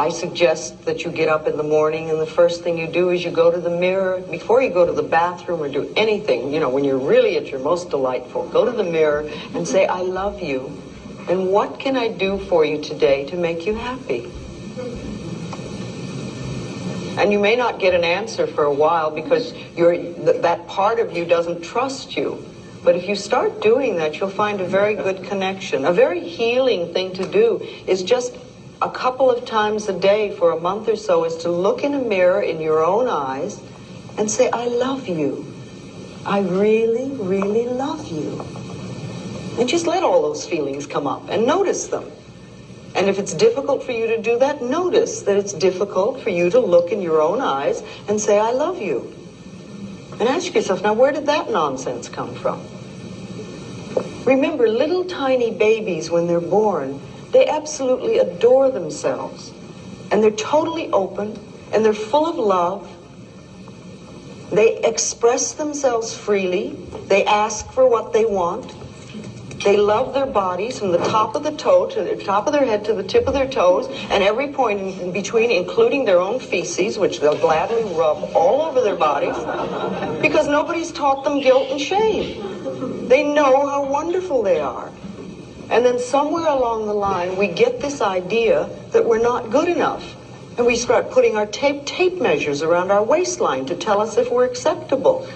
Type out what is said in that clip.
I suggest that you get up in the morning and the first thing you do is you go to the mirror. Before you go to the bathroom or do anything, when you're really at your most delightful, go to the mirror and say, I love you. And what can I do for you today to make you happy? And you may not get an answer for a while because that part of you doesn't trust you. But if you start doing that, you'll find a very good connection. A very healing thing to do is just a couple of times a day for a month or so is to look in a mirror in your own eyes and say, I love you. I really, really love you. And just let all those feelings come up and notice them. And if it's difficult for you to do that, notice that it's difficult for you to look in your own eyes and say, I love you. And ask yourself, now where did that nonsense come from? Remember, little tiny babies, when they're born, they absolutely adore themselves. And they're totally open, and they're full of love. They express themselves freely. They ask for what they want. They love their bodies from the top of the toe to the top of their head to the tip of their toes, and every point in between, including their own feces, which they'll gladly rub all over their bodies, because nobody's taught them guilt and shame. They know how wonderful they are. And then somewhere along the line, we get this idea that we're not good enough. And we start putting our tape measures around our waistline to tell us if we're acceptable.